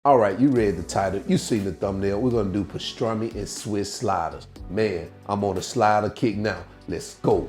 All right, you read the title, you seen the thumbnail. We're gonna do pastrami and Swiss sliders. Man, I'm on a slider kick now. Let's go.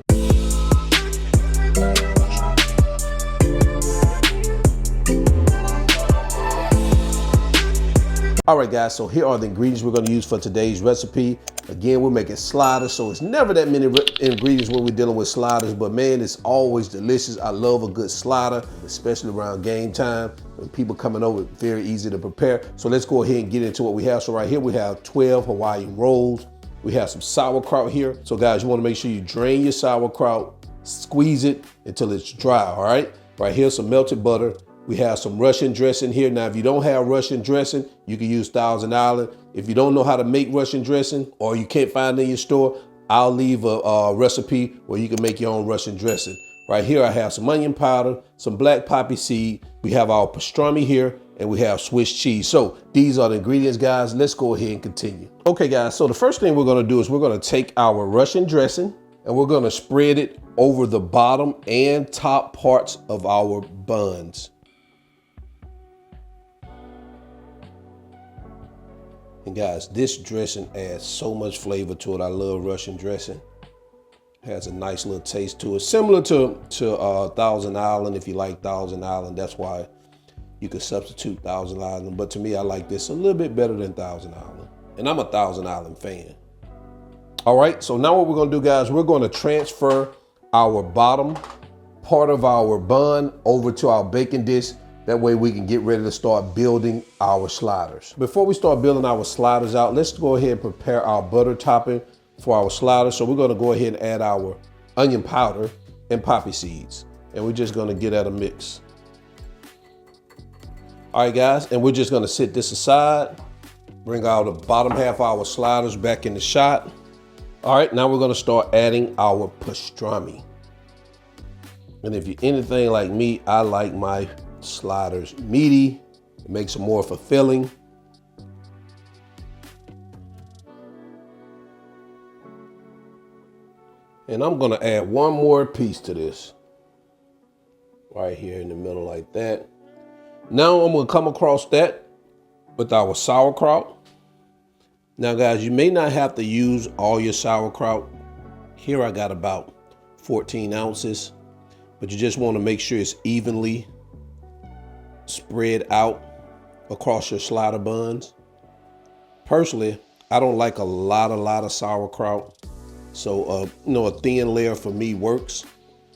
All right, guys, so here are the ingredients we're gonna use for today's recipe. Again, we're making sliders, so it's never that many ingredients when we're dealing with sliders, but man, it's always delicious. I love a good slider, especially around game time. When people coming over, very easy to prepare. So let's go ahead and get into what we have. So right here, we have 12 Hawaiian Rolls. We have some sauerkraut here. So guys, you wanna make sure you drain your sauerkraut, squeeze it until it's dry, all right? Right here, some melted butter. We have some Russian dressing here. Now, if you don't have Russian dressing, you can use Thousand Island. If you don't know how to make Russian dressing or you can't find it in your store, I'll leave a recipe where you can make your own Russian dressing. Right here, I have some onion powder, some black poppy seed. We have our pastrami here, and we have Swiss cheese. So these are the ingredients, guys. Let's go ahead and continue. Okay, guys, so the first thing we're gonna do is we're gonna take our Russian dressing and we're gonna spread it over the bottom and top parts of our buns. And guys, this dressing adds so much flavor to it. I love Russian dressing. Has a nice little taste to it. Similar to Thousand Island, if you like Thousand Island. That's why you could substitute Thousand Island. But to me, I like this a little bit better than Thousand Island. And I'm a Thousand Island fan. All right, so now what we're gonna do, guys, we're gonna transfer our bottom part of our bun over to our baking dish. That way we can get ready to start building our sliders. Before we start building our sliders out, let's go ahead and prepare our butter topping for our sliders. So we're gonna go ahead and add our onion powder and poppy seeds. And we're just gonna get at a mix. All right, guys, and we're just gonna set this aside. Bring our the bottom half of our sliders back in the shot. All right, now we're gonna start adding our pastrami. And if you're anything like me, I like my sliders meaty. It makes them more fulfilling. And I'm gonna add one more piece to this. Right here in the middle like that. Now I'm gonna come across that with our sauerkraut. Now guys, you may not have to use all your sauerkraut. Here I got about 14 ounces, but you just wanna make sure it's evenly spread out across your slider buns. Personally, I don't like a lot of sauerkraut. So, a thin layer for me works,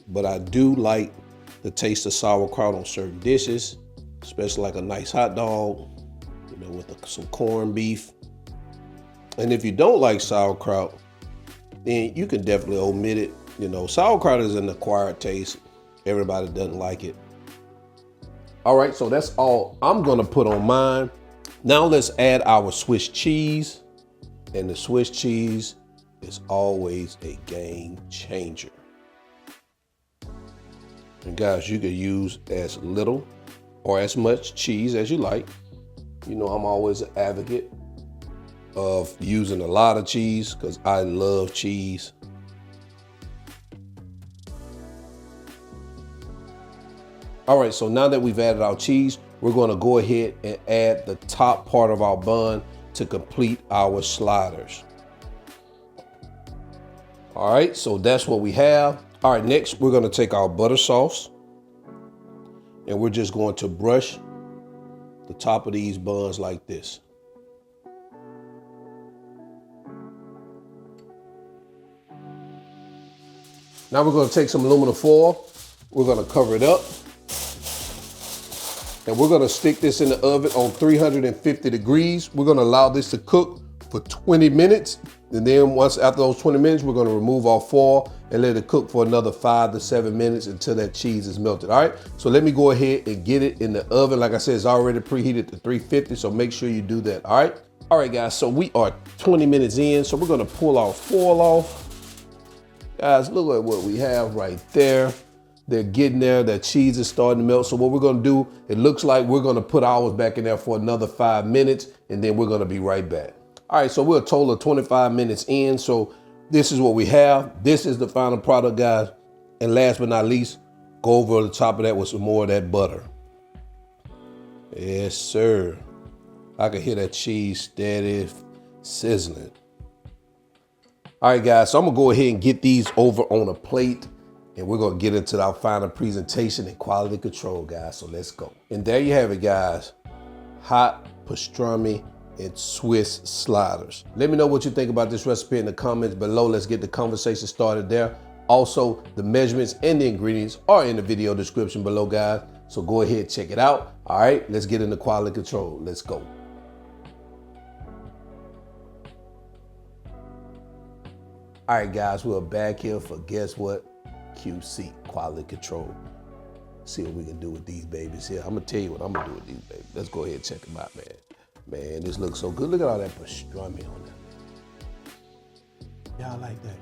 but I do like the taste of sauerkraut on certain dishes, especially like a nice hot dog, with some corned beef. And if you don't like sauerkraut, then you can definitely omit it. Sauerkraut is an acquired taste. Everybody doesn't like it. All right, so that's all I'm gonna put on mine. Now let's add our Swiss cheese. And the Swiss cheese is always a game changer. And guys, you can use as little or as much cheese as you like. I'm always an advocate of using a lot of cheese because I love cheese. All right, so now that we've added our cheese, we're gonna go ahead and add the top part of our bun to complete our sliders. All right, so that's what we have. All right, next we're gonna take our butter sauce and we're just going to brush the top of these buns like this. Now we're gonna take some aluminum foil. We're gonna cover it up. And we're gonna stick this in the oven on 350 degrees. We're gonna allow this to cook for 20 minutes. And then after those 20 minutes, we're gonna remove our foil and let it cook for another 5 to 7 minutes until that cheese is melted, all right? So let me go ahead and get it in the oven. Like I said, it's already preheated to 350, so make sure you do that, all right? All right, guys, so we are 20 minutes in, so we're gonna pull our foil off. Guys, look at what we have right there. They're getting there, that cheese is starting to melt. So what we're gonna do, it looks like we're gonna put ours back in there for another 5 minutes, and then we're gonna be right back. All right, so we're a total of 25 minutes in. So this is what we have. This is the final product, guys. And last but not least, go over the top of that with some more of that butter. Yes, sir. I can hear that cheese steady sizzling. All right, guys, so I'm gonna go ahead and get these over on a plate, and we're gonna get into our final presentation and quality control, guys, so let's go. And there you have it, guys. Hot pastrami and Swiss sliders. Let me know what you think about this recipe in the comments below. Let's get the conversation started there. Also, the measurements and the ingredients are in the video description below, guys. So go ahead, check it out. All right, let's get into quality control. Let's go. All right, guys, we're back here for guess what? QC, quality control. See what we can do with these babies here. I'm gonna tell you what I'm gonna do with these babies. Let's go ahead and check them out, man. Man, this looks so good. Look at all that pastrami on there. Y'all like that?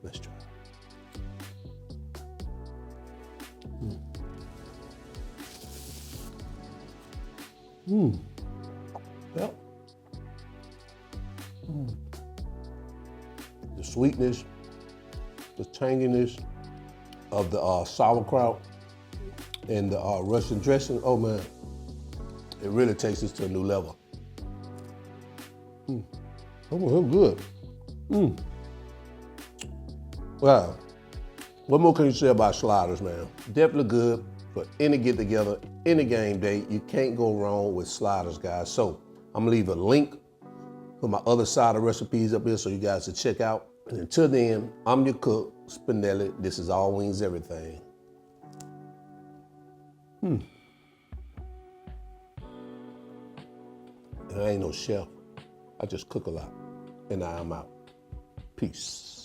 Let's try. Yep. The sweetness, the tanginess of the sauerkraut and the Russian dressing. Oh man, it really takes this to a new level. Oh, good. Wow. What more can you say about sliders, man? Definitely good for any get together, any game day. You can't go wrong with sliders, guys. So I'm gonna leave a link for my other side of recipes up here so you guys can check out. And until then, I'm your cook, Spinelli. This is All Wings Everything. And I ain't no chef. I just cook a lot. And now I'm out. Peace.